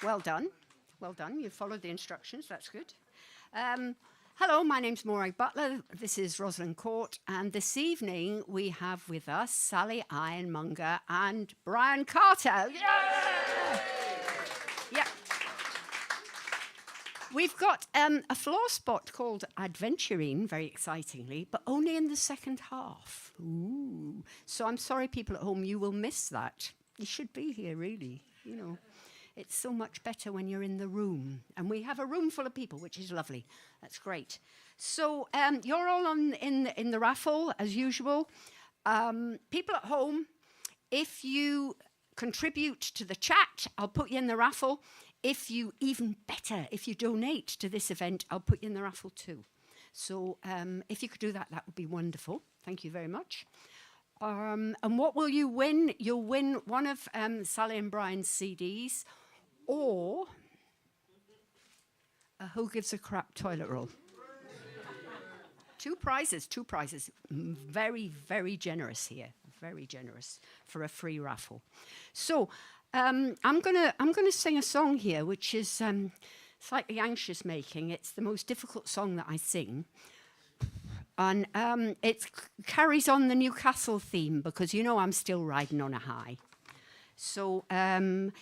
Well done. Well done. You followed the instructions. That's good. Hello, my name's Morag Butler. This is Rosalind Court. And this evening we have with us Sally Ironmonger and Brian Carter. Yeah! Yeah. We've got a floor spot called Adventuring, very excitingly, but only in the second half. Ooh. So I'm sorry, people at home, you will miss that. You should be here, really, you know. It's so much better when you're in the room. And we have a room full of people, which is lovely. That's great. So you're all in the raffle, as usual. People at home, if you contribute to the chat, I'll put you in the raffle. If you donate to this event, I'll put you in the raffle too. So if you could do that, that would be wonderful. Thank you very much. And what will you win? You'll win one of Sally and Brian's CDs, or a Who Gives a Crap toilet roll. Two prizes. Very, very generous here. Very generous for a free raffle. So I'm gonna sing a song here, which is slightly anxious making. It's the most difficult song that I sing. And it carries on the Newcastle theme, because you know I'm still riding on a high. So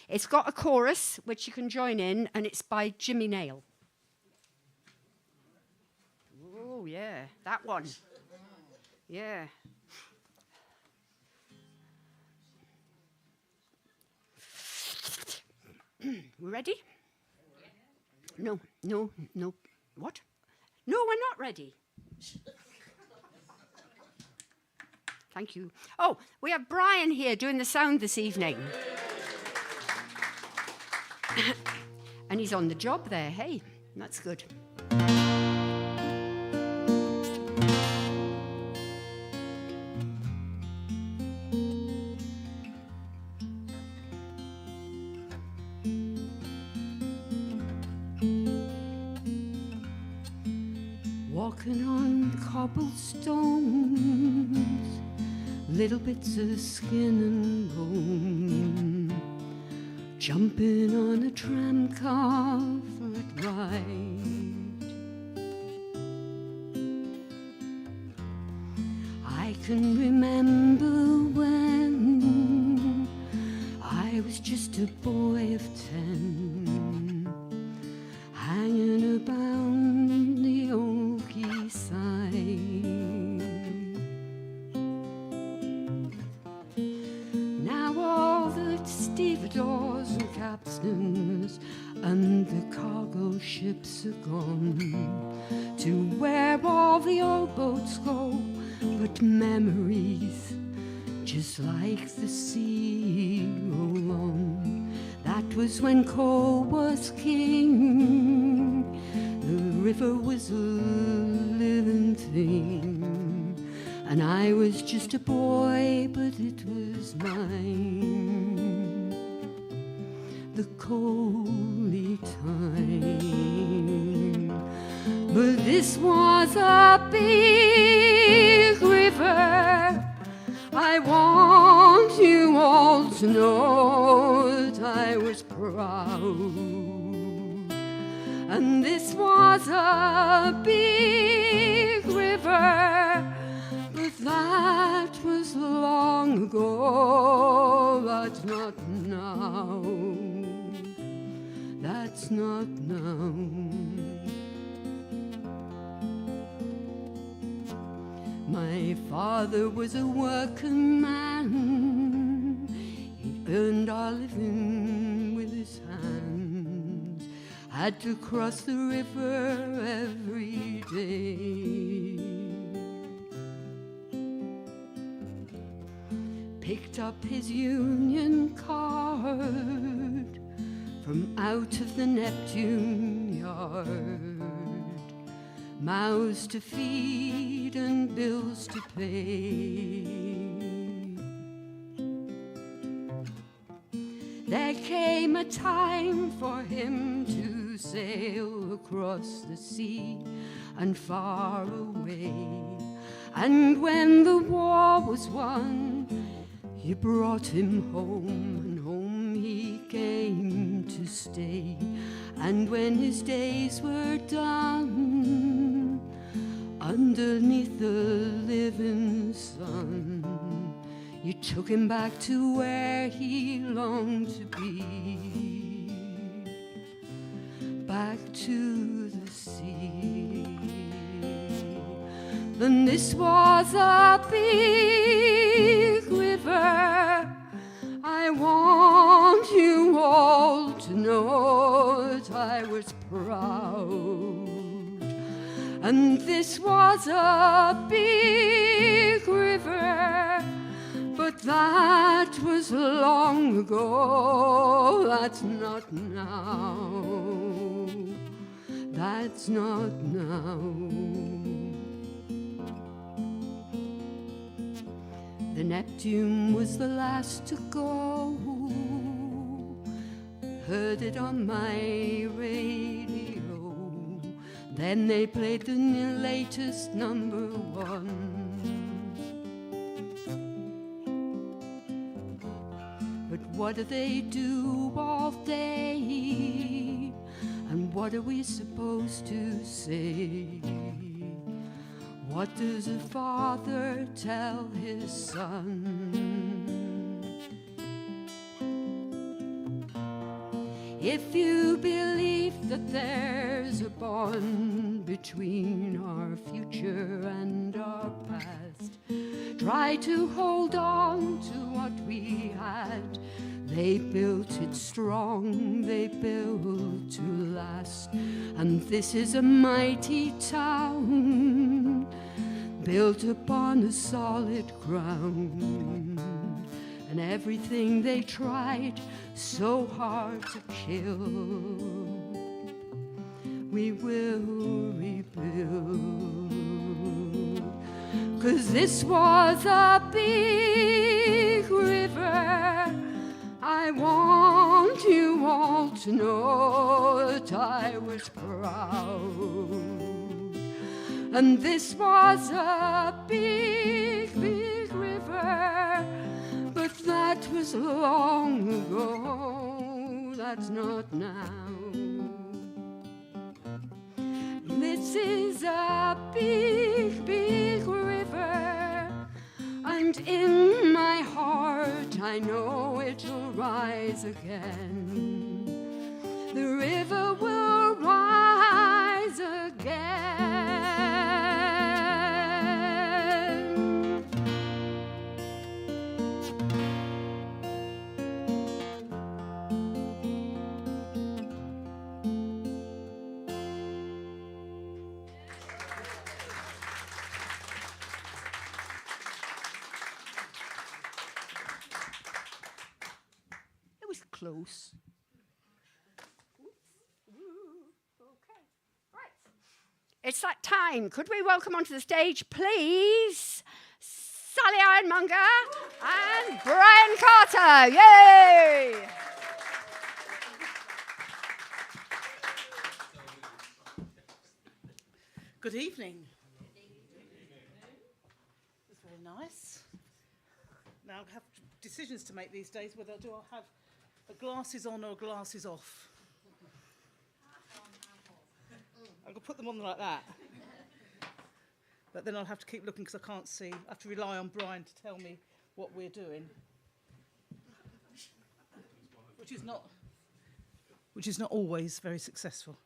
it's got a chorus, which you can join in, and it's by Jimmy Nail. Oh, yeah, that one. Yeah. We ready? No. What? No, we're not ready. Thank you. Oh, we have Brian here doing the sound this evening. And he's on the job there, hey? That's good. Walking on cobblestones, little bits of skin and bone, jumping on a tram car for a ride. I can remember when I was just a boy of 10, hanging about the old side. Now all the stevedores and captains and the cargo ships are gone to where all the old boats go, but memories just like the sea roll on. That was when coal was king, the river was a living thing, and I was just a boy, but it was mine, the coaly time. But this was a big river, I want you all to know that I was proud. And this was a big river, but that was long ago. That's not now. That's not now. My father was a working man. He earned our living with his hands. Had to cross the river every day. Picked up his union card from out of the Neptune yard. Mouths to feed and bills to pay. There came a time for him to sail across the sea and far away. And when the war was won, you brought him home, and home he came to stay. And when his days were done, underneath the living sun, you took him back to where he longed to be, back to the sea. Then this was a big river. I want you all to know that I was proud. And this was a big river, but that was long ago. That's not now. That's not now. The Neptune was the last to go. Heard it on my radio. Then they played the latest number one. But what do they do all day? And what are we supposed to say? What does a father tell his son? If you believe that there's a bond between our future and our past, try to hold on to what we had. They built it strong, they built to last. And this is a mighty town, built upon a solid ground. And everything they tried so hard to kill, we will rebuild. 'Cause this was a big river. I want you all to know that I was proud. And this was a big, big river, but that was long ago. That's not now. This is a big, big river, and in my heart I know it'll rise again. The river will rise again. Close. Okay. Right. It's that time. Could we welcome onto the stage, please, Sally Ironmonger and Brian Carter. Yay! Good evening. It's very nice. Now I have decisions to make these days whether do I have glasses on or glasses off. I'm going to put them on like that. But then I'll have to keep looking because I can't see. I have to rely on Brian to tell me what we're doing. Which is not always very successful.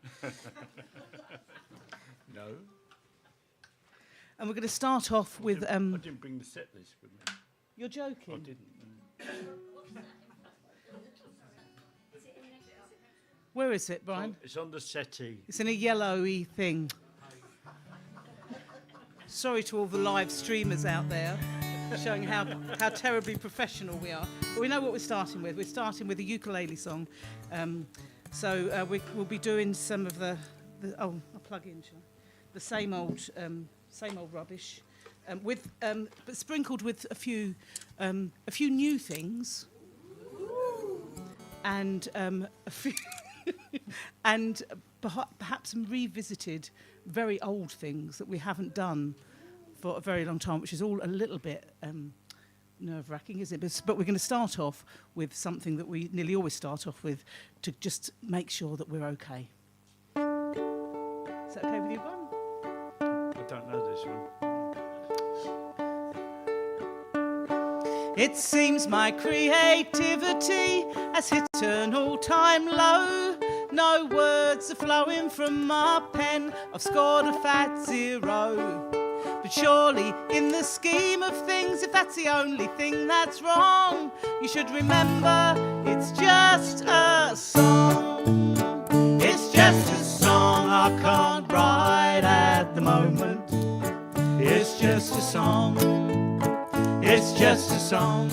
No. And we're going to start off with... I didn't bring the set list with me. You're joking? I didn't. Where is it, Brian? It's on the settee. It's in a yellowy thing. Sorry to all the live streamers out there, showing how terribly professional we are. But we know what we're starting with. We're starting with a ukulele song. So we'll be doing some of the I'll plug in, shall I? The same old rubbish, but sprinkled with a few new things, and a few and perhaps some revisited very old things that we haven't done for a very long time, which is all a little bit nerve-wracking, isn't it? But we're going to start off with something that we nearly always start off with to just make sure that we're okay. Is that okay with you, Brian? I don't know this one. It seems my creativity has hit an all-time low. No words are flowing from my pen. I've scored a fat 0. But surely, in the scheme of things, if that's the only thing that's wrong, you should remember it's just a song. It's just a song I can't write at the moment. It's just a song. It's just a song.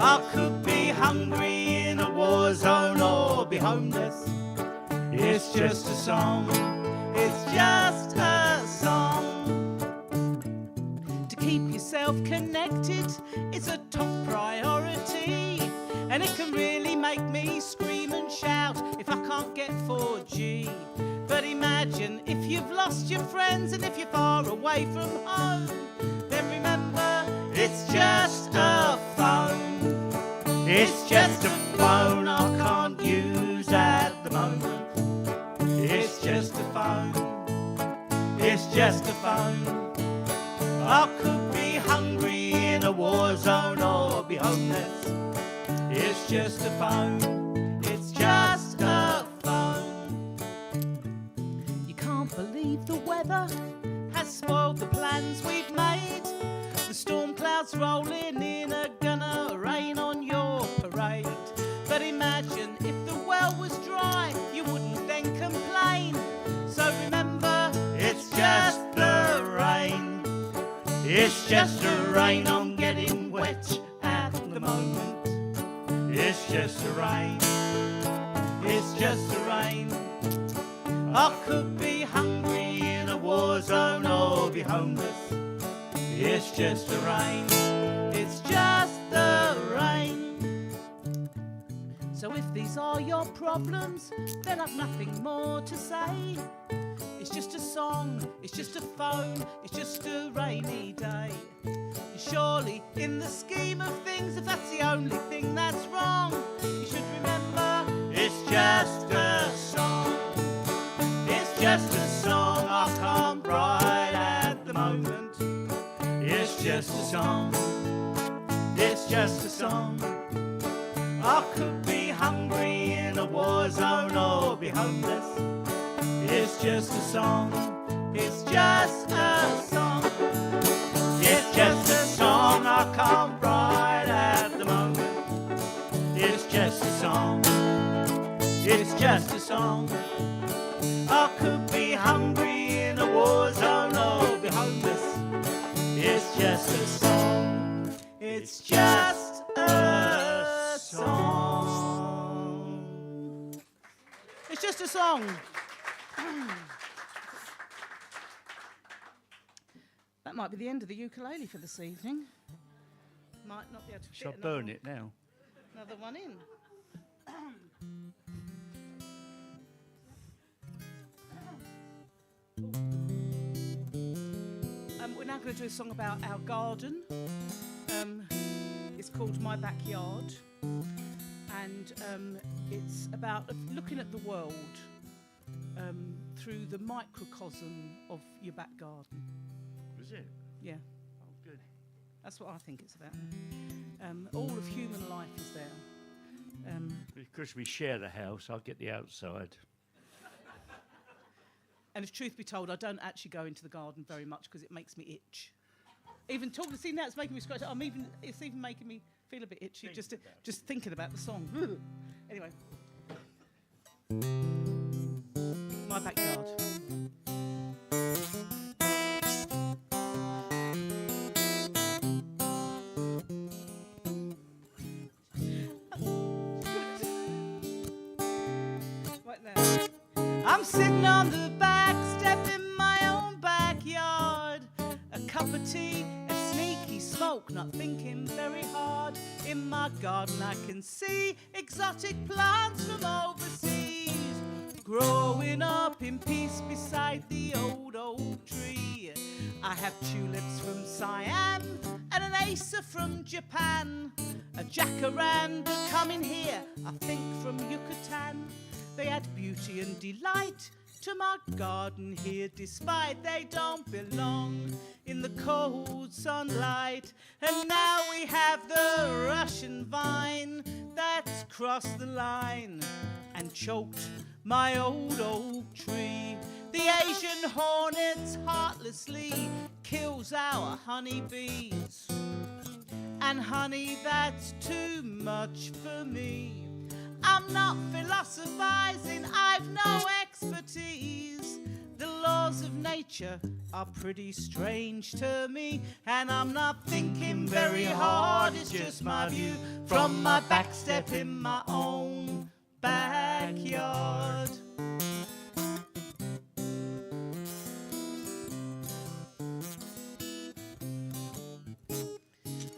I could be hungry in a war zone or be homeless. It's just a song. It's just a song. To keep yourself connected is a top priority, and it can really make me scream and shout if I can't get 4G. But imagine if you've lost your friends and if you're far away from home, then remember it's just a phone. It's just a phone I can't use at the moment. It's just a phone. It's just a phone. I could be hungry in a war zone or be homeless. It's just a phone. It's just a phone. You can't believe the weather has spoiled the plans we've made. The storm clouds rolling in are gonna rain on your parade. But imagine if the well was dry, you wouldn't then complain. So remember, it's just the rain. It's just the rain, I'm getting wet at the moment. It's just the rain. It's just the rain. I could be hungry in a war zone or be homeless. It's just the rain. It's just the rain. So if these are your problems, then I've nothing more to say. It's just a song, it's just a phone, it's just a rainy day. Surely, in the scheme of things, if that's the only thing that's wrong, you should remember it's just a song. It's just a song I can't write at the moment. It's just a song. It's just a song. I could be hungry in a war zone or be homeless. It's just a song. It's just a song. It's just a song I can't write at the moment. It's just a song. It's just a song. I could be hungry in a war zone or be homeless. It's just a song. It's just a song. It's just a song. That might be the end of the ukulele for this evening. Might not be able to fit Shall I burn it now? another one in. We're now going to do a song about our garden. It's called My Backyard, and it's about looking at the world through the microcosm of your back garden. Was it? Yeah, Oh, good. that's what I think it's about. All of human life is there. Because we share the house, I'll get the outside. And if truth be told, I don't actually go into the garden very much because it makes me itch. Even talking, see now it's making me scratch. It's even making me feel a bit itchy just thinking about the song. Anyway, My Backyard. Right now, I'm sitting on the back step in my own backyard. A cup of tea, a sneaky smoke, not thinking very hard. In my garden I can see exotic plants from overseas, growing up in peace beside the old oak tree. I have tulips from Siam and an acer from Japan, a jacaranda coming here, I think from Yucatan. They add beauty and delight to my garden here, despite they don't belong in the cold sunlight. And now we have the Russian vine that's crossed the line and choked my old oak tree. The Asian hornet heartlessly kills our honeybees, and honey, that's too much for me. I'm not philosophizing, I've no expertise. The laws of nature are pretty strange to me, and I'm not thinking very hard, it's just my view from my back step in my own backyard.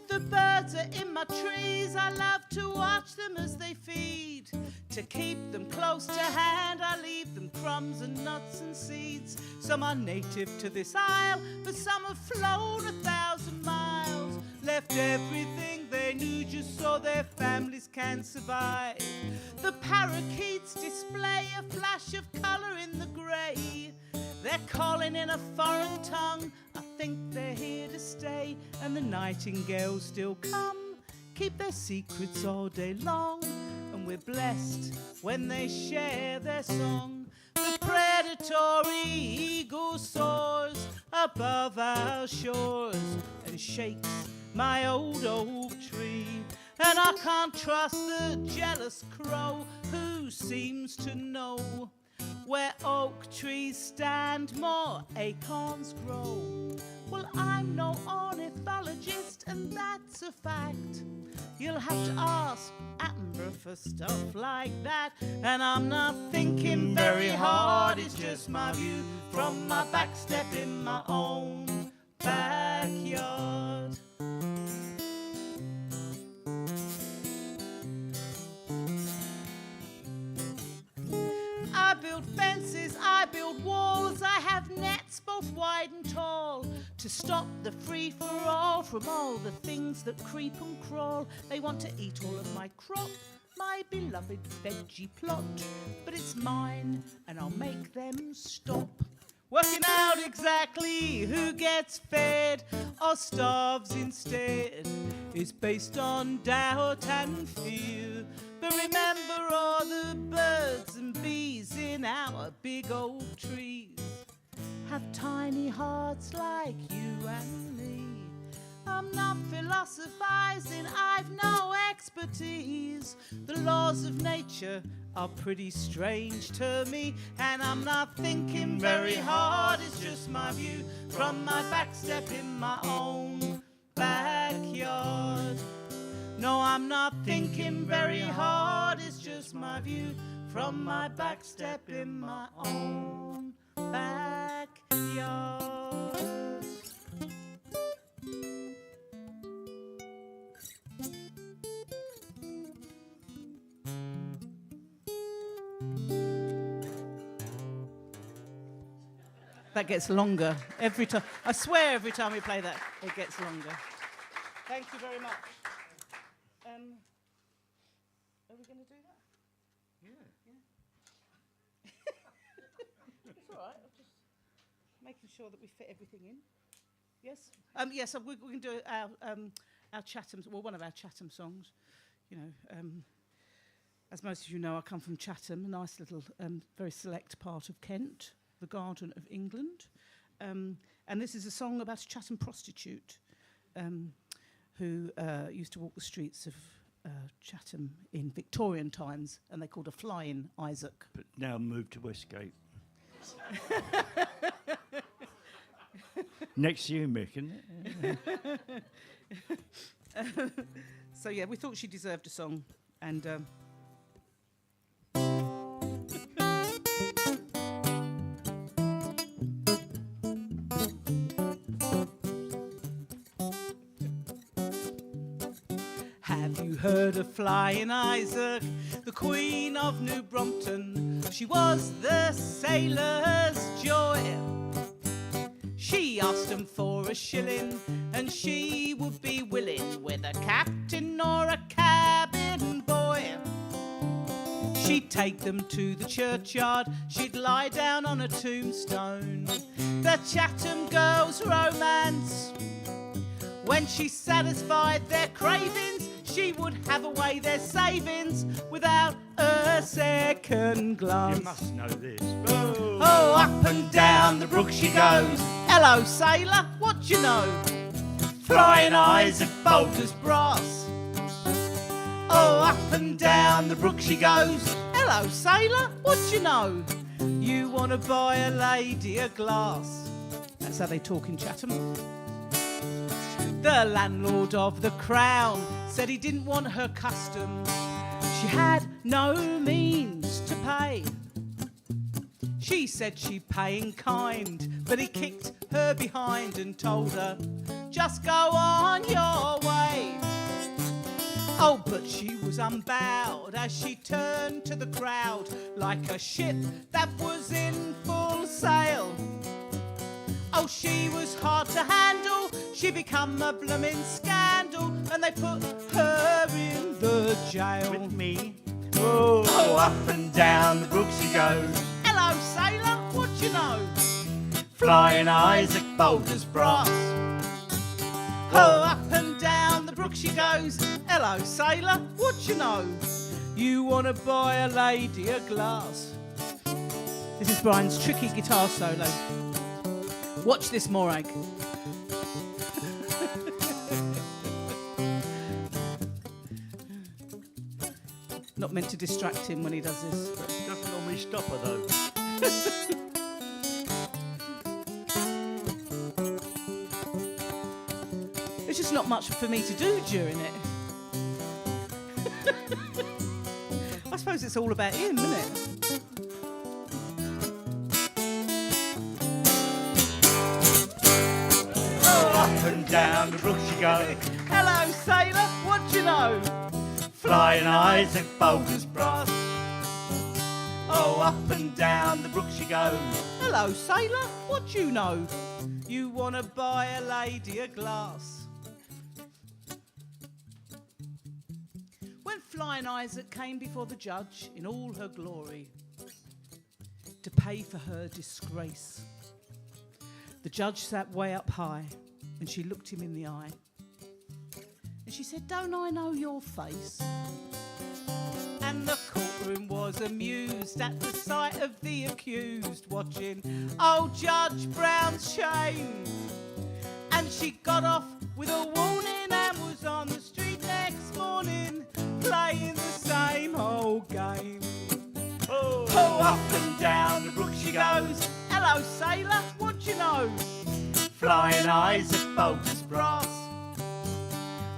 The birds are in my trees, I love to watch them as they feed. To keep them close to hand, I leave them crumbs and nuts and seeds. Some are native to this isle, but some have flown 1,000 miles. Left everything they knew just so their families can survive. The parakeets display a flash of colour in the grey. They're calling in a foreign tongue, I think they're here to stay. And the nightingales still come, keep their secrets all day long, and we're blessed when they share their song. The predatory eagle soars above our shores and shakes my old oak tree. And I can't trust the jealous crow who seems to know where oak trees stand, more acorns grow. Well, I'm no ornithologist, and that's a fact. You'll have to ask Attenborough for stuff like that. And I'm not thinking very hard, it's just my view from my back step in my own backyard. I build fences, I build walls, I have nets both wide and tall to stop the free-for-all from all the things that creep and crawl. They want to eat all of my crop, my beloved veggie plot, but it's mine and I'll make them stop. Working out exactly who gets fed or starves instead is based on doubt and fear. But remember all the birds and bees in our big old trees have tiny hearts like you and me. I'm not philosophizing, I've no expertise. The laws of nature are pretty strange to me, and I'm not thinking very hard, it's just my view from my back step in my own backyard. No, I'm not thinking very hard, it's just my view from my back step in my own backyard. That gets longer every time. I swear every time we play that, it gets longer. Thank you very much. Are we going to do that? Yeah. It's all right. I'm just making sure that we fit everything in. Yes? Yes, we can do our Chatham, well, one of our Chatham songs. You know, as most of you know, I come from Chatham, a nice little, very select part of Kent, the Garden of England. And this is a song about a Chatham prostitute who used to walk the streets of Chatham in Victorian times, and they called her Flying Isaac. But now moved to Westgate. Next to you, Mick, isn't it? So yeah, we thought she deserved a song, and have you heard of Flying Isaac, the Queen of New Brompton? She was the sailor's joy. She asked him for a shilling, and she would be willing with a captain or a cabin boy. She'd take them to the churchyard, she'd lie down on a tombstone. The Chatham girls' romance. When she satisfied their cravings, she would have away their savings without a second glance. You must know this. Oh, up and down the brook she goes. Hello, sailor, what you know? Flying eyes and bold as brass. Oh, up and down the brook she goes. Hello, sailor, what you know? You want to buy a lady a glass. That's how they talk in Chatham. The landlord of the Crown said he didn't want her custom. She had no means to pay. She said she'd pay in kind, but he kicked her behind and told her, just go on your way. Oh, but she was unbowed as she turned to the crowd like a ship that was in full sail. Oh, she was hard to handle, she become a bloomin' scandal, and they put her in the jail. With me. Oh, up and down the brook she goes. Hello, sailor, what you know? Flying eyes are Bold as brass. Oh, up and down the brook she goes. Hello, sailor, what you know? You want to buy a lady a glass. This is Brian's tricky guitar solo. Watch this, Morag. Not meant to distract him when he does this. But Doesn't normally stop her though. there's just not much for me to do during it. I suppose it's all about him, isn't it? Up and down the brook she goes. Hello, sailor, what you know? Flying eyes are bold as brass. Oh, up and down the brook she goes. Hello, sailor, what you know? You want to buy a lady a glass. When Flying Isaac came before the judge in all her glory to pay for her disgrace, the judge sat way up high and she looked him in the eye. And she said, don't I know your face? And the courtroom was amused at the sight of the accused watching old Judge Brown's shame. And she got off with a warning and was on the street next morning playing the same old game. Oh, up and down the brook she goes. Hello, sailor, what you know? Flying eyes are bold as Brass.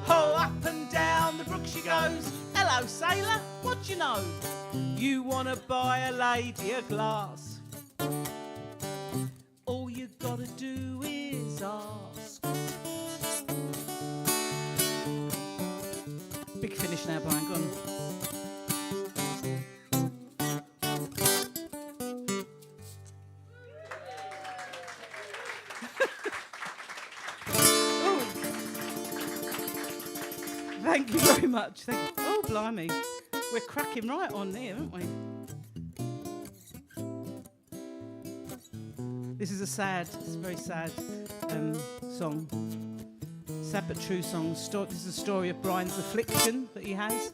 Oh, up and down the brook she goes. Hello, sailor, what you know? You want to buy a lady a glass. All you gotta do is ask. Big finish now, Brian, go on. Thank you very much. Oh, blimey. We're cracking right on here, aren't we? This is it's a very sad song. Sad but true song. This is a story of Brian's affliction that he has.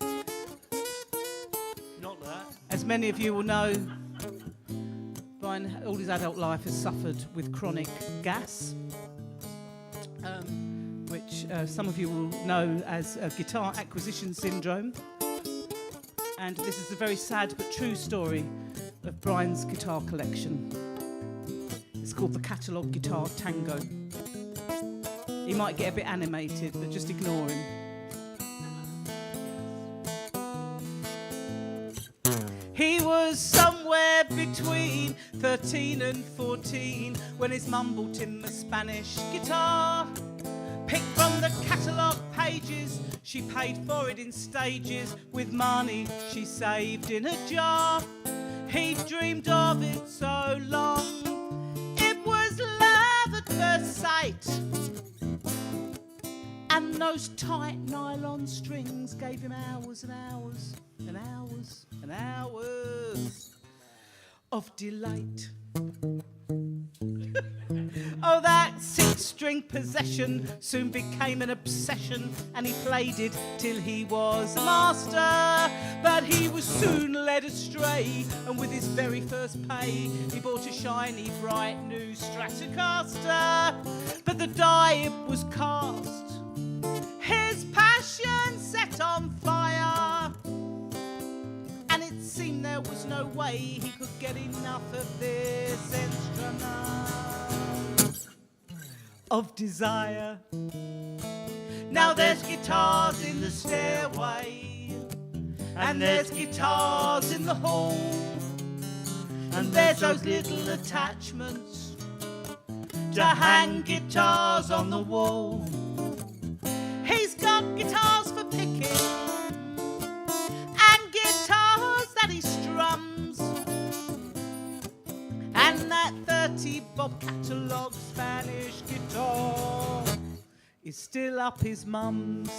Not that. As many of you will know, Brian, all his adult life, has suffered with chronic gas, which some of you will know as guitar acquisition syndrome. And this is a very sad but true story of Brian's guitar collection. It's called the Catalogue Guitar Tango. He might get a bit animated, but just ignore him. He was somewhere between 13 and 14 when his mum bought him a Spanish guitar. Picked from the catalogue pages, she paid for it in stages with money she saved in a jar. He dreamed of it so long, it was love at first sight. And those tight nylon strings gave him hours and hours and hours and hours of delight. Oh, that six-string possession soon became an obsession, and he played it till he was a master. But he was soon led astray, and with his very first pay, he bought a shiny, bright new Stratocaster. But the die it was cast, his passion set on fire, and it seemed there was no way he could get enough of this instrument of desire. Now there's guitars in the stairway, and there's guitars in the hall, and there's those little attachments to hang guitars on the wall. He's got guitars for picking and guitars that he strums, and that 30 Bob catalogue Spanish guitar is still up his mum's.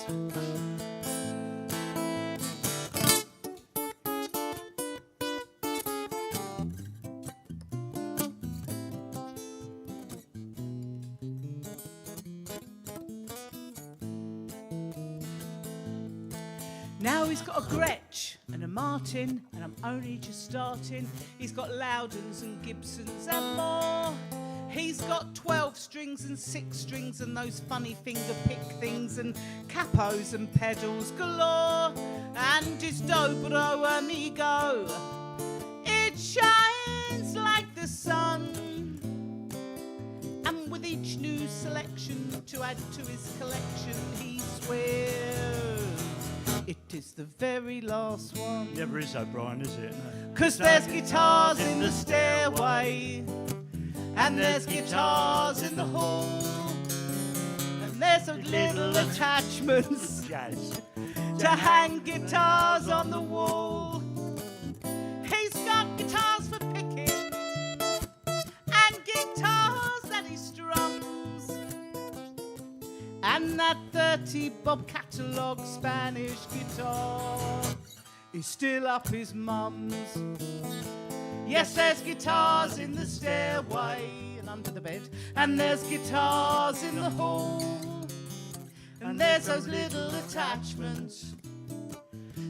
Now he's got a Gretsch and a Martin, and I'm only just starting. He's got Loudons and Gibsons and more. He's got 12 strings and 6 strings and those funny finger pick things and capos and pedals galore. And his dobro amigo, it shines like the sun. And with each new selection to add to his collection, he swears it is the very last one. Never is, O'Brien, is it? No. 'Cause there's guitars in the stairway, and there's guitars in the hall, and there's those little attachments Jazz. to hang guitars on the wall. He's got guitars for picking and guitars that he strums, and that 30 Bob catalogue Spanish guitar is still up his mum's. Yes, there's guitars in the stairway and under the bed, and there's guitars in the hall, and there's those little attachments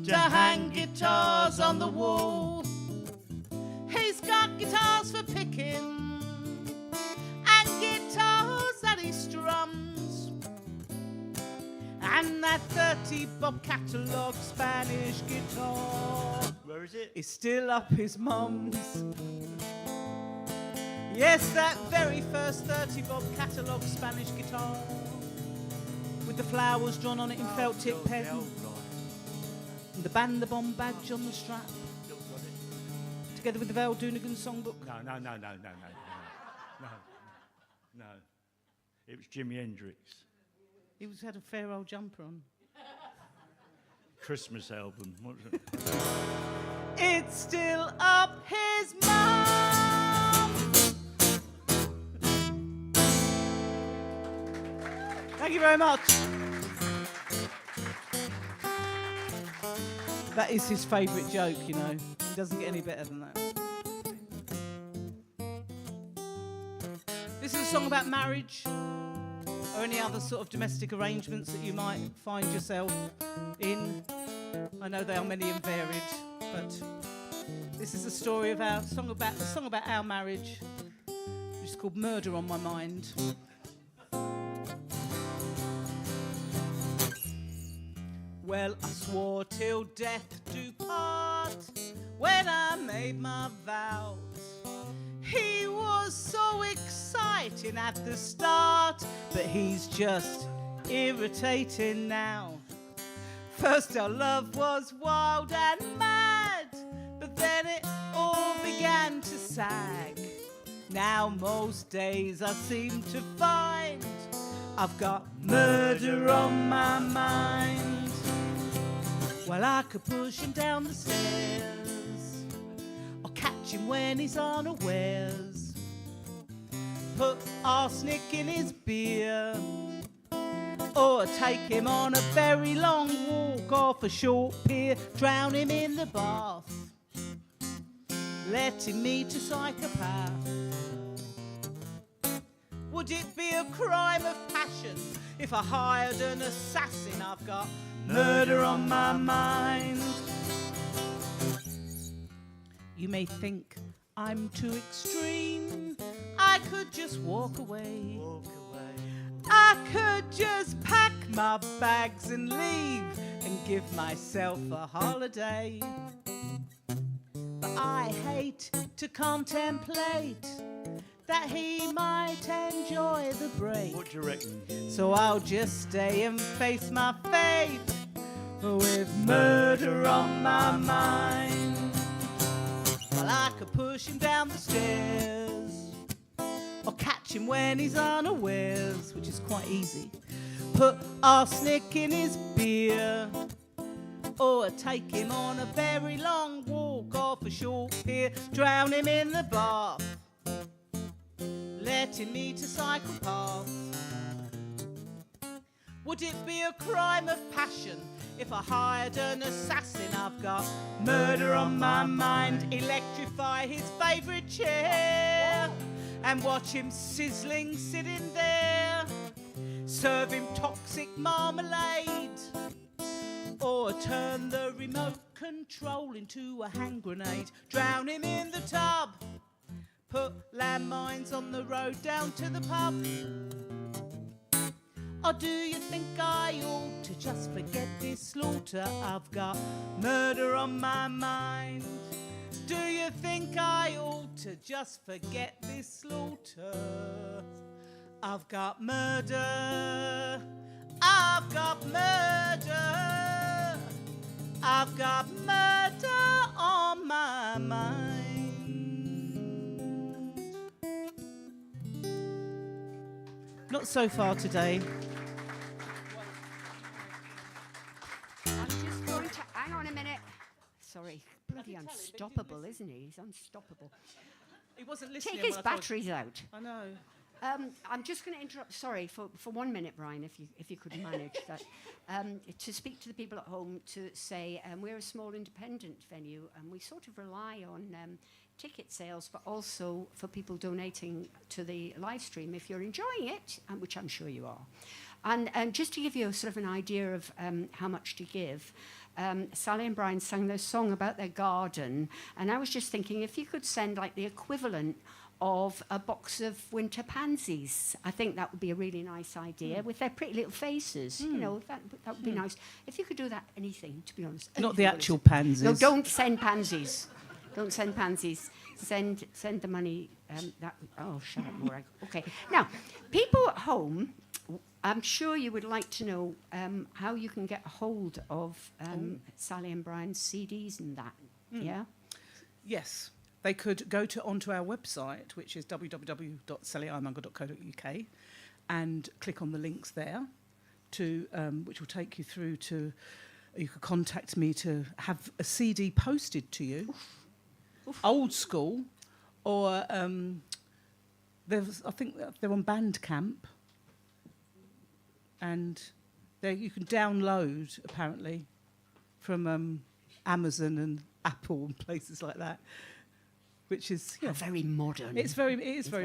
to hang guitars on the wall. He's got guitars for picking and guitars that he strums, and that 30 Bob catalogue Spanish guitar, Where is it? is still up his mum's. Yes, that very first 30 Bob catalogue Spanish guitar, with the flowers drawn on it in felt tip pen, and the Band the Bomb badge on the strap, together with the Val Doonigan songbook. No. It was Jimi Hendrix. He had a fair old jumper on. Christmas album. What was it? It's still up his mum. Thank you very much. That is his favourite joke, you know. It doesn't get any better than that. This is a song about marriage or any other sort of domestic arrangements that you might find yourself in. I know they are many and varied, but this is a story of a song about our marriage, which is called Murder on My Mind. Well, I swore till death do part when I made my vows. He was so exciting at the start, but he's just irritating now. First our love was wild and mad, but then it all began to sag. Now most days I seem to find I've got murder on my mind. Well, I could push him down the stairs or catch him when he's unawares, put arsenic in his beer, or take him on a very long walk off a short pier, drown him in the bath, let him meet a psychopath. Would it be a crime of passion if I hired an assassin? I've got murder on my mind. You may think I'm too extreme. I could just walk away. I could just pack my bags and leave and give myself a holiday. But I hate to contemplate that he might enjoy the break. What do you reckon? So I'll just stay and face my fate with murder on my mind. Well, I could push him down the stairs, or catch him when he's unawares, which is quite easy. Put arsenic in his beer, or take him on a very long walk off a short pier, drown him in the bath, let him meet a psychopath. Would it be a crime of passion if I hired an assassin? I've got murder on my mind. Electrify his favourite chair and watch him sizzling sitting there. Serve him toxic marmalade, or turn the remote control into a hand grenade. Drown him in the tub, put landmines on the road down to the pub. Or do you think I ought to just forget this slaughter? I've got murder on my mind. Do you think I ought to just forget this slaughter? I've got murder. I've got murder. I've got murder on my mind. Not so far today. I'm just going to hang on a minute. Sorry, bloody unstoppable, isn't he? He's unstoppable. He wasn't listening. Take his batteries out. I know. I'm just going to interrupt. Sorry for 1 minute, Brian, if you could manage that. To speak to the people at home to say we're a small independent venue and we sort of rely on ticket sales, but also for people donating to the live stream if you're enjoying it, which I'm sure you are. And just to give you sort of an idea of how much to give, Sally and Brian sang their song about their garden, and I was just thinking if you could send like the equivalent of a box of winter pansies. I think that would be a really nice idea with their pretty little faces. You know, that would be nice. If you could do that, anything, to be honest. Not the anything actual pansies. No, don't send pansies. Don't send pansies. Send the money. Oh, shut up, Morag. Okay. Now, people at home, I'm sure you would like to know how you can get a hold of Sally and Brian's CDs and that. Yeah? Yes. They could go onto our website, which is www.sallyironmonger.co.uk, and click on the links there, which will take you through to. You could contact me to have a CD posted to you, old school, or I think they're on Bandcamp, and you can download apparently from Amazon and Apple and places like that. Which is very modern. It is very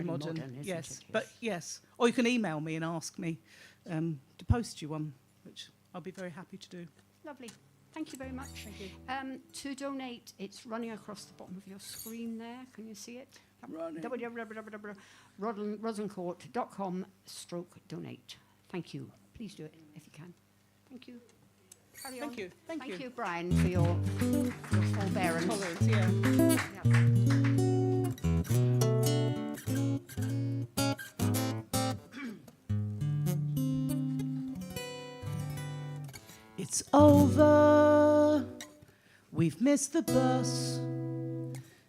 modern. Yes, it? But yes, or you can email me and ask me to post you one, which I'll be very happy to do. Lovely. Thank you very much. Thank you. To donate, it's running across the bottom of your screen there. Can you see it? www.rosencourt.com/donate. Thank you. Please do it if you can. Thank you. Carry on. Thank you. Thank you, Brian, for your forbearance. Tolerance, yeah. It's over. We've missed the bus.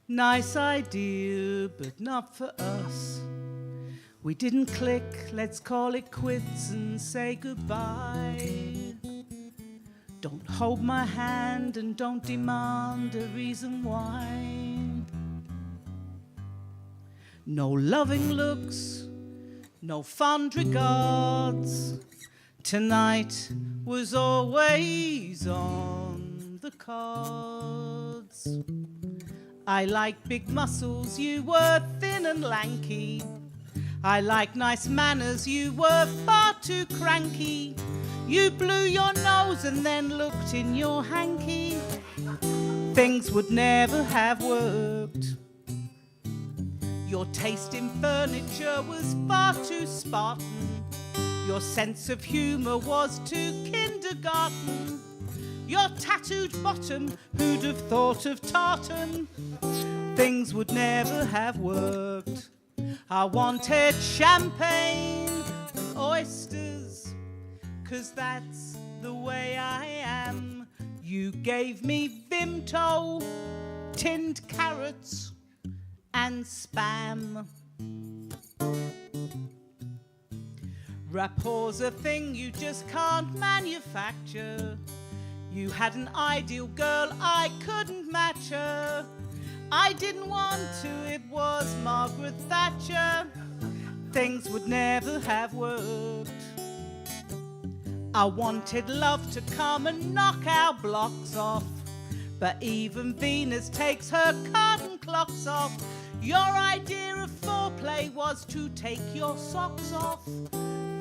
Nice idea, but not for us. We didn't click. Let's call it quits and say goodbye. Don't hold my hand and don't demand a reason why. No loving looks, No fond regards. Tonight was always on the cards. I like big muscles, you were thin and lanky. I like nice manners, you were far too cranky. You blew your nose and then looked in your hanky. Things would never have worked. Your taste in furniture was far too Spartan. Your sense of humour was too kindergarten. Your tattooed bottom, who'd have thought of tartan? Things would never have worked. I wanted champagne and oysters, 'cause that's the way I am. You gave me Vimto, tinned carrots and spam. Rapport's a thing you just can't manufacture. You had an ideal girl, I couldn't match her. I didn't want to, it was Margaret Thatcher. Things would never have worked. I wanted love to come and knock our blocks off, but even Venus takes her curtain clocks off. Your idea of foreplay was to take your socks off.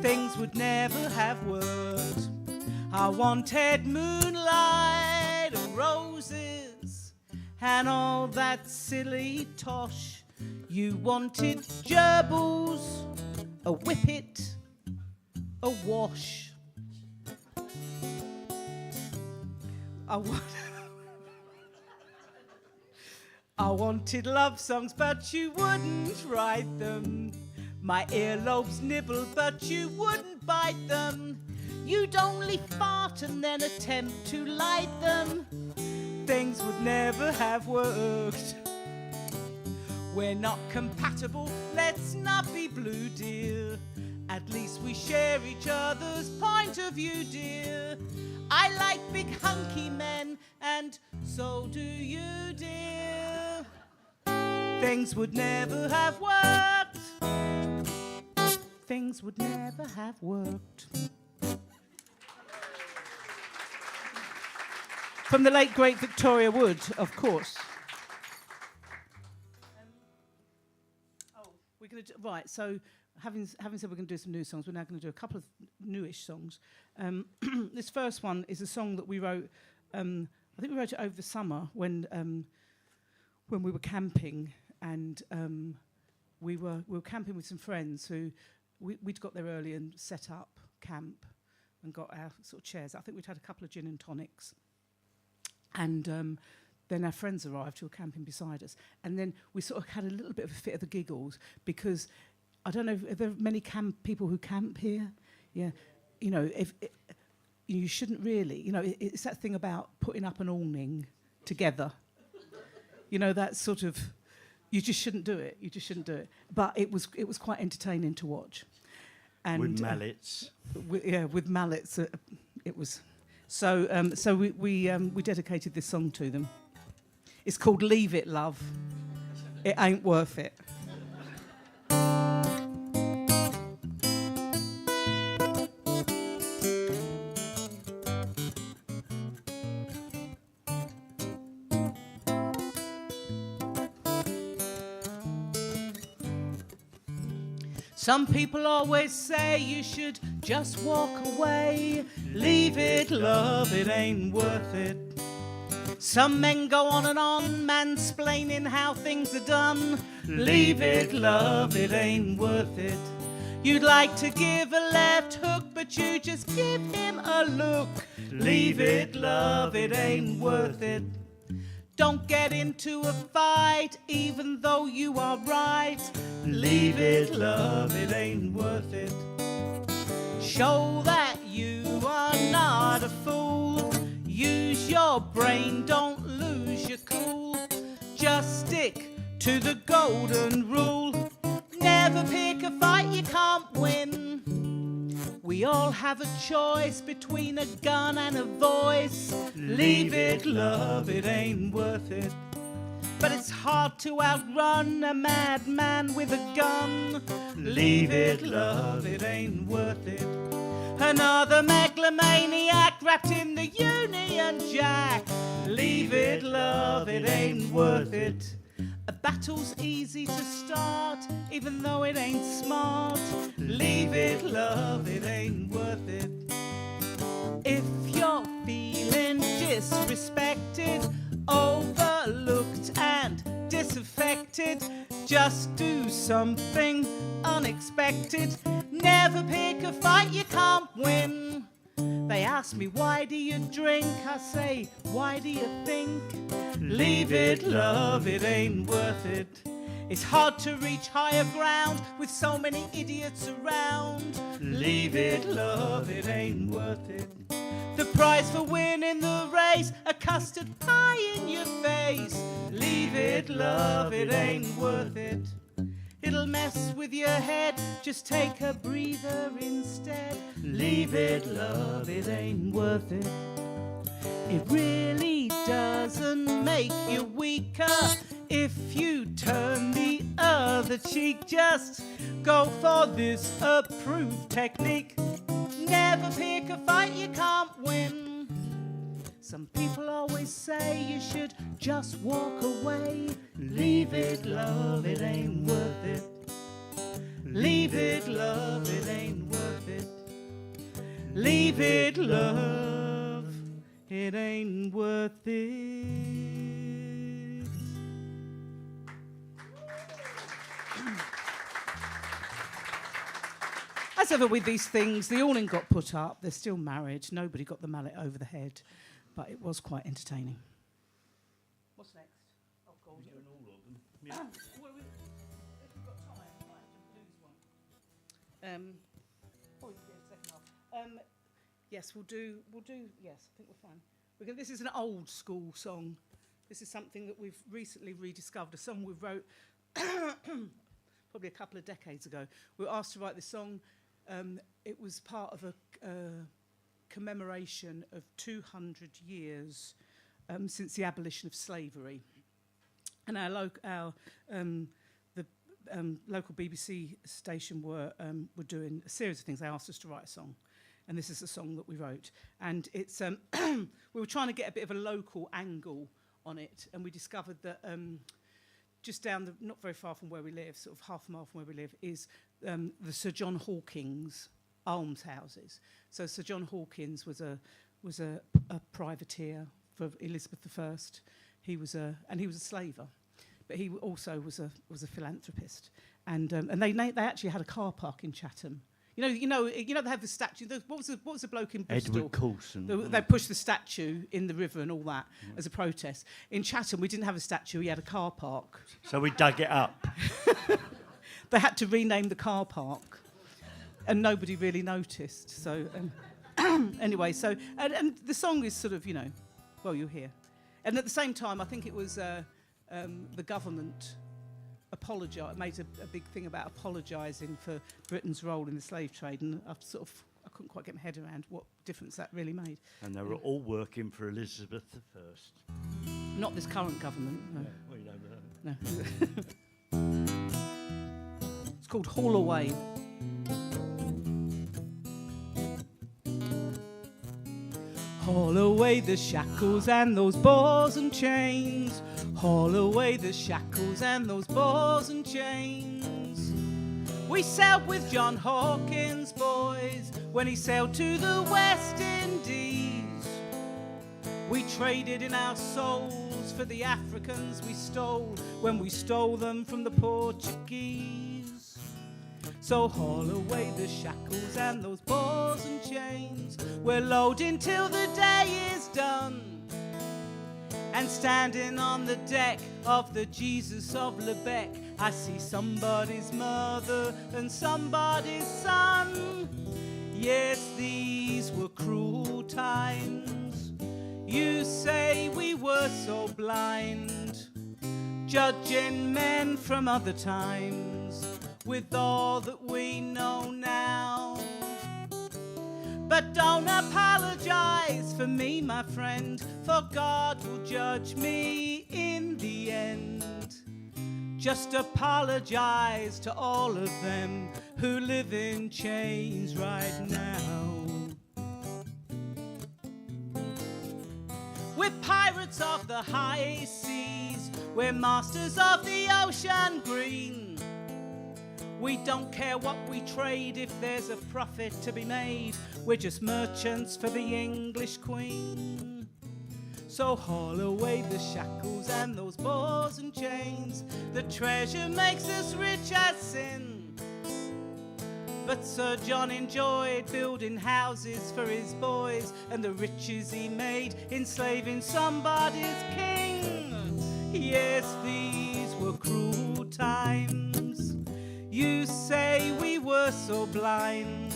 Things would never have worked. I wanted moonlight and roses and all that silly tosh. You wanted gerbils, a whippet, a wash. I wanted love songs, but you wouldn't write them. My earlobes nibble, but you wouldn't bite them. You'd only fart and then attempt to light them. Things would never have worked. We're not compatible, let's not be blue, dear. At least we share each other's point of view, dear. I like big hunky men, and so do you, dear. Things would never have worked. Things would never have worked. From the late, great Victoria Wood, of course. We're going to do, right, so having said we're going to do some new songs, we're now going to do a couple of newish songs. This first one is a song that we wrote, I think we wrote it over the summer when we were camping, and we were camping with some friends who we'd got there early and set up camp and got our sort of chairs. I think we'd had a couple of gin and tonics. And then our friends arrived who were camping beside us. And then we sort of had a little bit of a fit of the giggles because, I don't know, are there many people who camp here? Yeah. You know, you shouldn't really, you know, it's that thing about putting up an awning together. You know, that sort of, you just shouldn't do it. You just shouldn't do it. But it was quite entertaining to watch. And with mallets. With mallets. It was... So we dedicated this song to them. It's called Leave It, Love. It ain't worth it. Some people always say you should just walk away. Leave it, love, it ain't worth it. Some men go on and on, mansplaining how things are done. Leave it, love, it ain't worth it. You'd like to give a left hook, but you just give him a look. Leave it, love, it ain't worth it. Don't get into a fight, even though you are right. Leave it, love, it ain't worth it. Show that you are not a fool. Use your brain, don't lose your cool. Just stick to the golden rule. Never pick a fight you can't win. We all have a choice between a gun and a voice. Leave it, love, it ain't worth it. but it's hard to outrun a madman with a gun. Leave it, love, it ain't worth it. Another megalomaniac wrapped in the Union Jack. Leave it, love, it ain't worth it. A battle's easy to start, even though it ain't smart. Leave it, love, it ain't worth it. If you're feeling disrespected, overlooked and disaffected, just do something unexpected. Never pick a fight you can't win. They ask me, why do you drink? I say, why do you think? Leave it, love, it ain't worth it. It's hard to reach higher ground with so many idiots around. Leave it, love, it ain't worth it. The prize for winning the race, a custard pie in your face. Leave it, love, it ain't worth it. It'll mess with your head, just take a breather instead. Leave it, love, it ain't worth it. It really doesn't make you weaker if you turn the other cheek. Just go for this approved technique. Never pick a fight you can't win. Some people always say you should just walk away. Leave it, love, it ain't worth it. Leave it, love, it ain't worth it. Leave it, love, it ain't worth it. As ever with these things, the awning got put up. They're still married. Nobody got the mallet over the head. But it was quite entertaining. What's next? Oh, God. We're doing all of them. If we've got time, I might have to lose one. We can do the second half. Yes, we'll do. Yes, I think we're fine. This is an old school song. This is something that we've recently rediscovered. A song we wrote probably a couple of decades ago. We were asked to write this song. It was part of a commemoration of 200 years since the abolition of slavery. And our local BBC station were doing a series of things. They asked us to write a song, and this is a song that we wrote. And it's we were trying to get a bit of a local angle on it, and we discovered that just down not very far from where we live, sort of half a mile from where we live, is the Sir John Hawkins almshouses. So Sir John Hawkins was a privateer for Elizabeth I. He was a slaver, but he also was a philanthropist. And they actually had a car park in Chatham. You know they have the statue. What was the bloke in Bristol? Edward Coulson. They pushed the statue in the river and all that as a protest. In Chatham, we didn't have a statue. We had a car park. So we dug it up. They had to rename the car park, and nobody really noticed. So anyway, and the song is sort of, well, you'll hear. And at the same time, I think it was the government made a big thing about apologising for Britain's role in the slave trade, and I couldn't quite get my head around what difference that really made. And they were all working for Elizabeth I. Not this current government, no. Yeah, well, you don't know. No. It's called Haul Away. Haul away the shackles and those balls and chains. Haul away the shackles and those balls and chains. We sailed with John Hawkins, boys, when he sailed to the West Indies. We traded in our souls for the Africans we stole when we stole them from the Portuguese. So haul away the shackles and those balls and chains. We're loading till the day is done, and standing on the deck of the Jesus of Lubeck, I see somebody's mother and somebody's son. Yes, these were cruel times. You say we were so blind, judging men from other times with all that we know now. But don't apologize for me, my friend, for God will judge me in the end. Just apologize to all of them who live in chains right now. We're pirates of the high seas, we're masters of the ocean green. We don't care what we trade if there's a profit to be made. We're just merchants for the English Queen. So haul away the shackles and those balls and chains. The treasure makes us rich as sin. But Sir John enjoyed building houses for his boys, and the riches he made enslaving somebody's king. Yes, these were cruel times. You say we were so blind,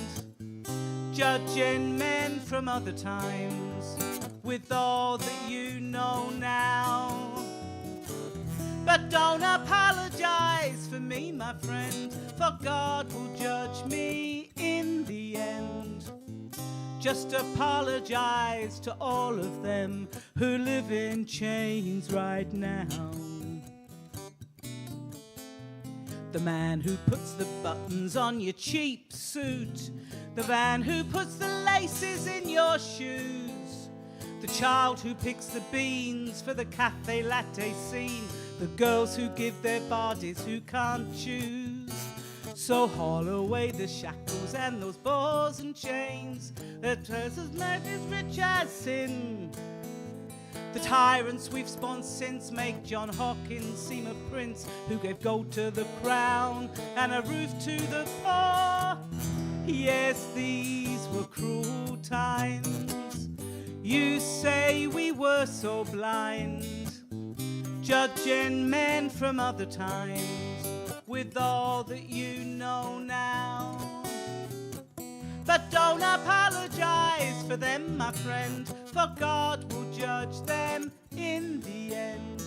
judging men from other times with all that you know now. But don't apologize for me, my friend, for God will judge me in the end. Just apologize to all of them who live in chains right now. The man who puts the buttons on your cheap suit, the man who puts the laces in your shoes, the child who picks the beans for the cafe latte scene, the girls who give their bodies who can't choose. So haul away the shackles and those balls and chains that tells us life is rich as sin. The tyrants we've spawned since make John Hawkins seem a prince who gave gold to the crown and a roof to the poor. Yes, these were cruel times. You say we were so blind, judging men from other times with all that you know now. But don't apologize for them, my friend, for God will judge them in the end.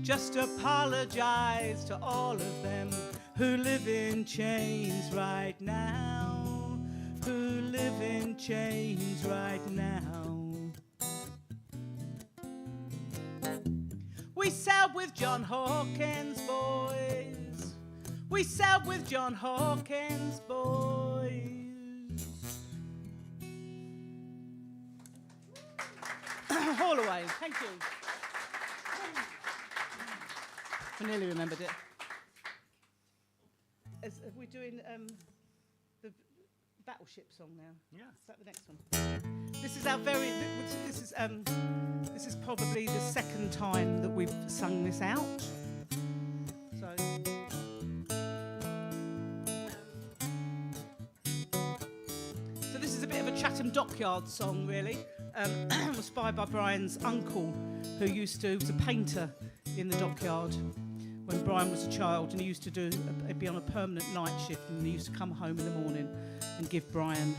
Just apologize to all of them who live in chains right now, who live in chains right now. We sailed with John Hawkins, boys. We sailed with John Hawkins, boys. Haul away. Thank you. I nearly remembered it. We're doing the battleship song now. Yeah. Is that the next one? This is our very. This is probably the second time that we've sung this out. So. So this is a bit of a Chatham Dockyard song, really. Inspired by Brian's uncle, who was a painter in the dockyard when Brian was a child, and he used to he'd be on a permanent night shift, and he used to come home in the morning and give Brian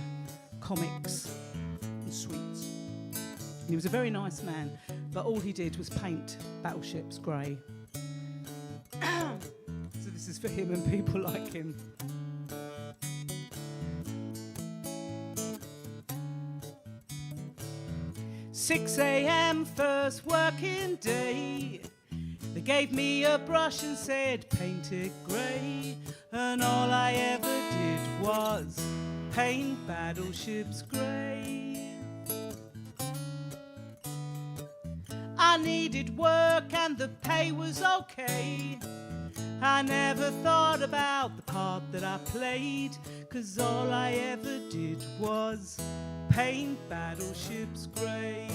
comics and sweets. And he was a very nice man, but all he did was paint battleships grey. So this is for him and people like him. 6 a.m. first working day. They gave me a brush and said paint it grey, and all I ever did was paint battleships grey. I needed work and the pay was okay. I never thought about the part that I played, 'cause all I ever did was paint battleships grey.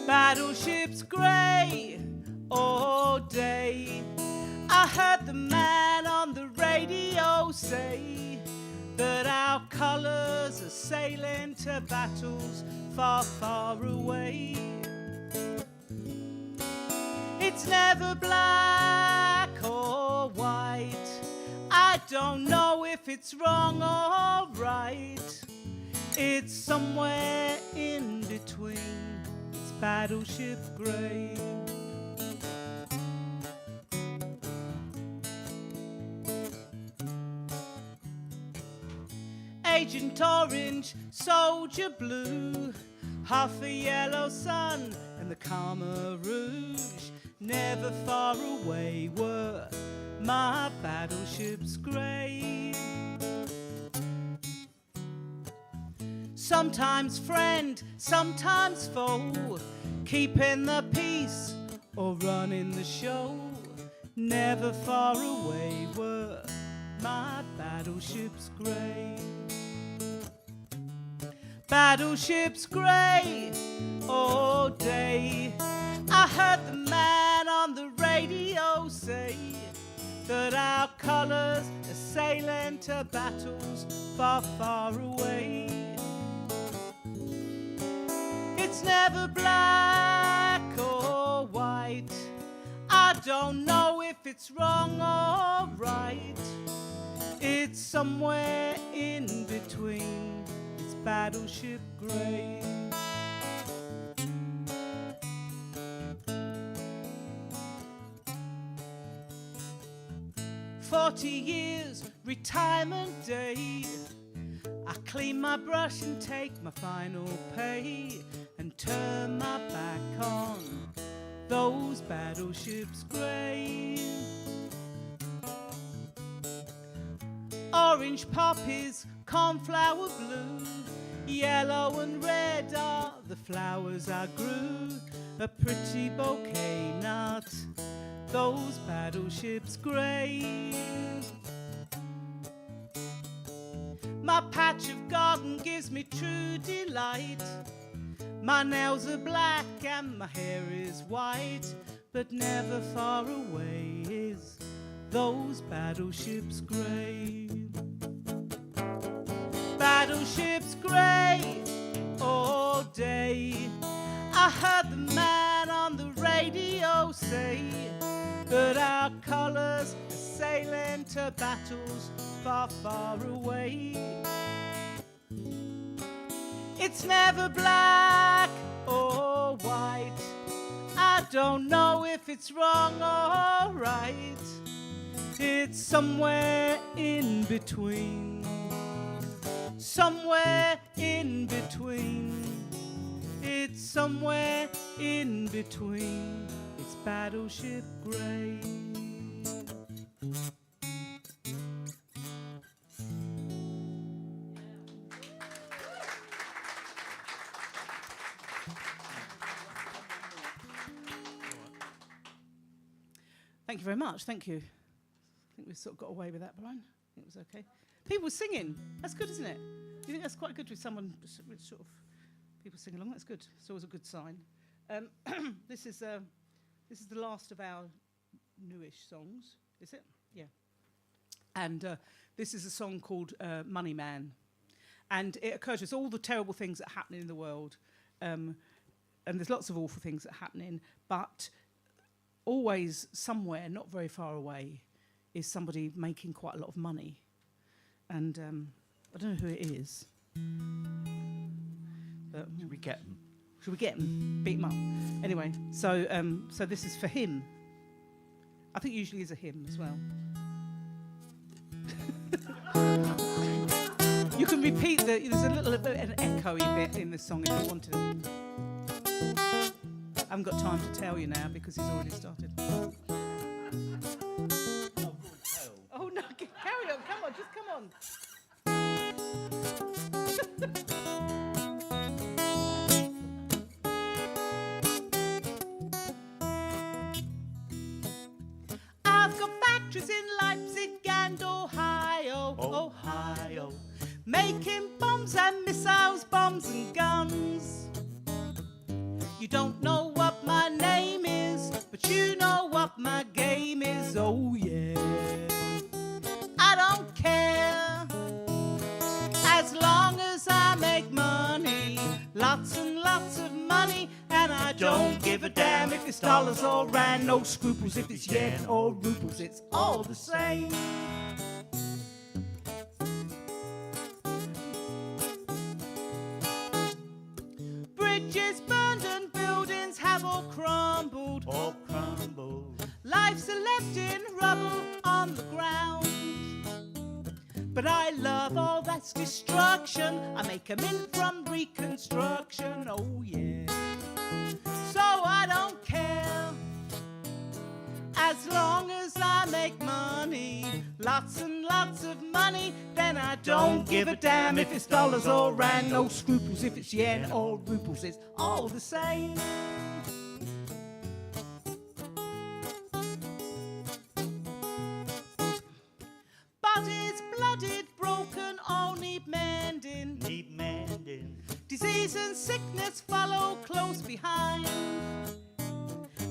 Battleships grey all day. I heard the man on the radio say that our colours are sailing to battles far, far away. It's never black or white. I don't know if it's wrong or right. It's somewhere in between. It's battleship grey. Agent Orange, Soldier Blue, half a yellow sun and the Khmer Rouge. Never far away were my battleships grey. Sometimes friend, sometimes foe, keeping the peace or running the show. Never far away were my battleships grey. Battleships grey all day. I heard the man on the radio say that our colours are sailing to battles far, far away. It's never black or white. I don't know if it's wrong or right. It's somewhere in between. It's battleship grey. "40 years, retirement day. I clean my brush and take my final pay and turn my back on those battleships grey. Orange poppies, cornflower blue, yellow and red are the flowers I grew. A pretty bouquet, not those battleships grey. My patch of garden gives me true delight. My nails are black and my hair is white, but never far away is those battleships grey. Battleships grey all day. I heard the man on the radio say that our colours are sailing to battles far, far away. It's never black or white. I don't know if it's wrong or right. It's somewhere in between. Somewhere in between. It's somewhere in between. It's battleship grey. Thank you very much. Thank you. I think we've sort of got away with that, Brian. I think it was okay. People singing. That's good, isn't it? You think that's quite good with someone sort of people sing along? That's good. It's always a good sign. This is the last of our newish songs, is it? Yeah. And this is a song called Money Man. And it occurs to us all the terrible things that are happening in the world. And there's lots of awful things that are happening, but always somewhere, not very far away, is somebody making quite a lot of money. And I don't know who it is. But Should we get them? should we get him? Beat him up. Anyway, so this is for him. I think it usually is a hymn as well. You can repeat there's a little bit an echoey bit in the song if you wanted it. I haven't got time to tell you now because it's already started. Oh no, carry on, come on, just come on. I've got factories in Leipzig and Ohio, Ohio, making bombs and missiles, bombs and guns. You don't know what my name is, but you know what my game is, oh yeah. I don't care, as long as I make money, lots and lots of money, and I don't give a damn if it's dollars or rand, no scruples if it's yen or rubles, it's all the same. Bridges burned and buildings have all crumbled, All crumbled. lives are left in rubble on the ground. But I love all that's destruction, I make a mint from reconstruction, oh make money, lots and lots of money, then I don't give a damn if it's dollars or rand. No scruples if it's yen or rubles, it's all the same. Bodies blooded, broken, all need mending. Need mending. Disease and sickness follow close behind.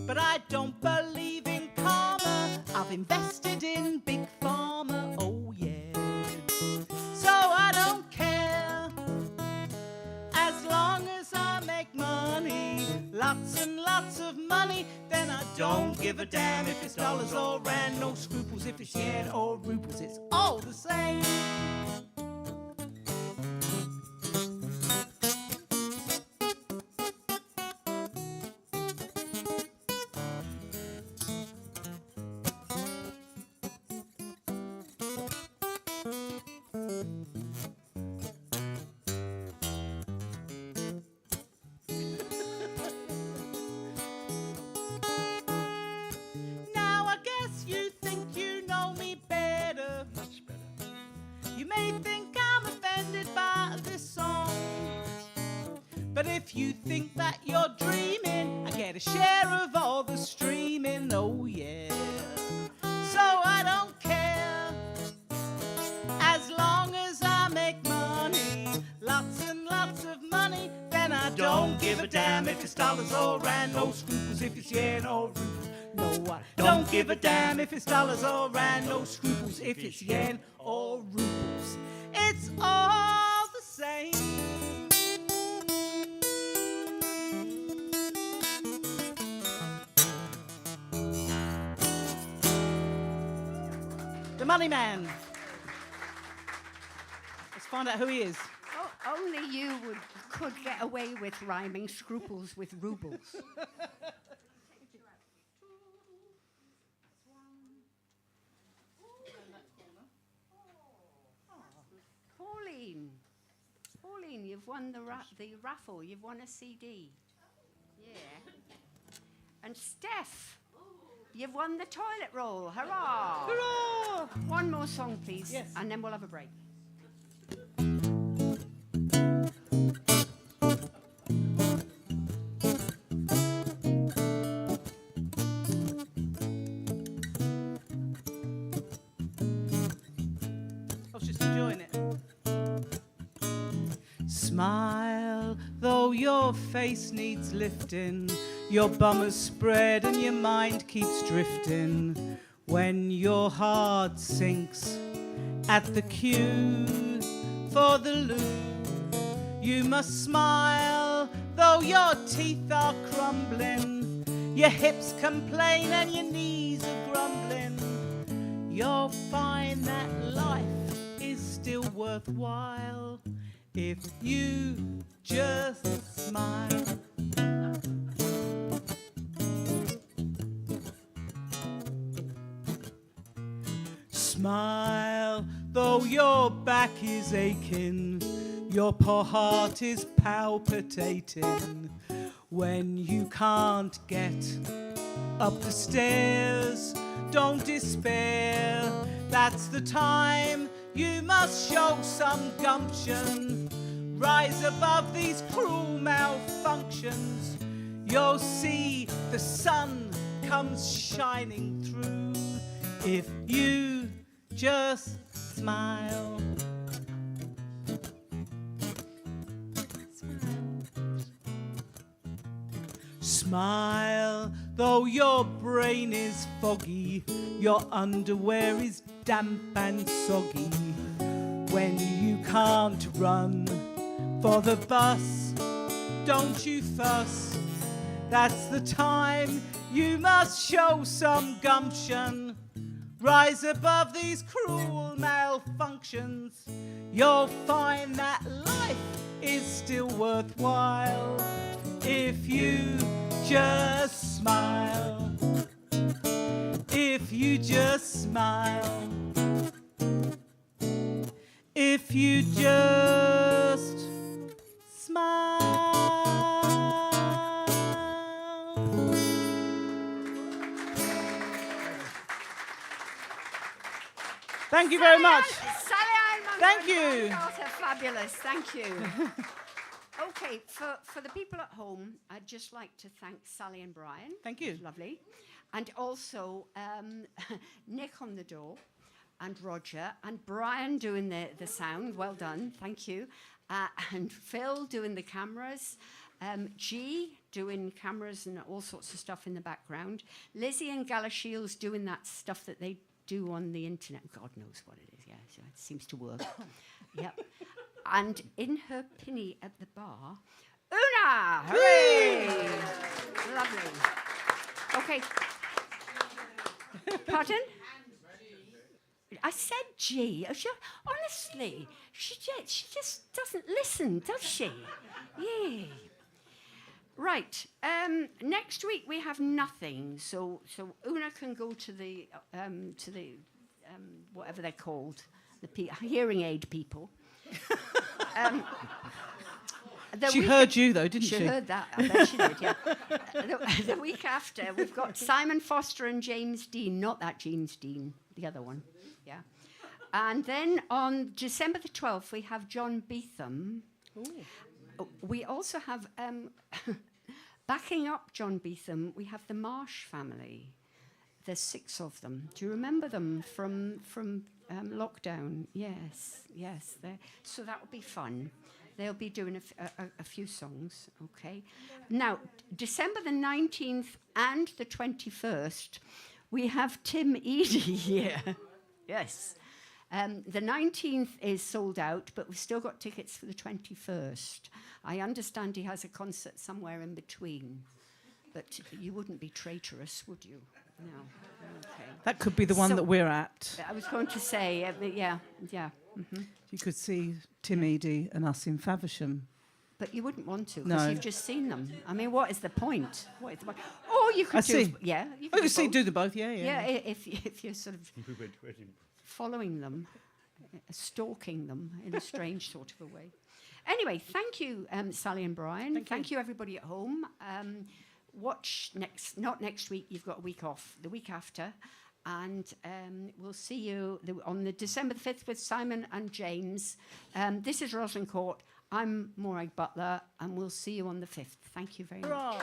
But I don't believe in karma. I've invested in big pharma, oh yeah. So I don't care, as long as I make money, lots and lots of money, then I don't give a damn if it's dollars or rand. No scruples if it's yen or rubles, it's all the same. But if you think that you're dreaming, I get a share of all the streaming, oh yeah. So I don't care, as long as I make money, lots and lots of money, then I don't give a damn if it's dollars or rand. No scruples if it's yen or rubles. No, I don't give a damn if it's dollars or rand. No scruples if it's yen or rubles. It's all the same. The Money Man. Let's find out who he is. Oh, only you could get away with rhyming scruples with rubles. Pauline, you've won the raffle. You've won a CD. Yeah. And Steph, you've won the toilet roll. Hurrah! Hurrah! One more song, please. Yes. And then we'll have a break. I was just enjoying it. Smile, though your face needs lifting. Your bum is spread and your mind keeps drifting. When your heart sinks at the queue for the loo, you must smile, though your teeth are crumbling. Your hips complain and your knees are grumbling. You'll find that life is still worthwhile if you just smile. Smile, though your back is aching, your poor heart is palpitating. When you can't get up the stairs, don't despair. That's the time you must show some gumption. Rise above these cruel malfunctions. You'll see the sun comes shining through if you just smile. Smile, though your brain is foggy, your underwear is damp and soggy. When you can't run for the bus, don't you fuss. That's the time you must show some gumption. Rise above these cruel malfunctions. You'll find that life is still worthwhile if you just smile. If you just smile. If you just smile. Thank you very much. Sally Ironmonger. Thank you. Fabulous. Thank you. Okay, for the people at home, I'd just like to thank Sally and Brian. Thank you. Lovely. And also Nick on the door and Roger and Brian doing the sound. Well done. Thank you. And Phil doing the cameras. G doing cameras and all sorts of stuff in the background. Lizzie and Galashiels doing that stuff that they do on the internet. God knows what it is. Yeah, so it seems to work. Yep. And in her pinny at the bar, Una! Hooray! Lovely. Okay. Pardon? I said G. Honestly, she just doesn't listen, does she? Yeah. Right. Next week we have nothing, so Una can go to the whatever they're called, the hearing aid people. She heard you though, didn't she? She heard that. I bet she did. Yeah. The week after we've got Simon Foster and James Dean, not that James Dean, the other one. Yeah. And then on December the 12th we have John Beetham. Ooh. We also have backing up John Beetham. We have the Marsh family. There's 6 of them. Do you remember them from lockdown? Yes. So that will be fun. They'll be doing a few songs, okay? Now, December the 19th and the 21st, we have Tim Eady here. Yes. The 19th is sold out, but we've still got tickets for the 21st. I understand he has a concert somewhere in between, but you wouldn't be traitorous, would you? No. Okay. That could be the one that we're at. I was going to say, yeah. Mm-hmm. You could see Tim Eady and us in Faversham. But you wouldn't want to, because No. you've just seen them. I mean, what is the point? Or you could You could both. do the both, yeah. Yeah, if you're sort of following them, stalking them in a strange sort of a way. Anyway, thank you, Sally and Brian. Thank you, everybody at home. Watch not next week, you've got a week off, the week after. And we'll see you on the December the 5th with Simon and James. This is Rosalind Court. I'm Morag Butler, and we'll see you on the 5th. Thank you very much.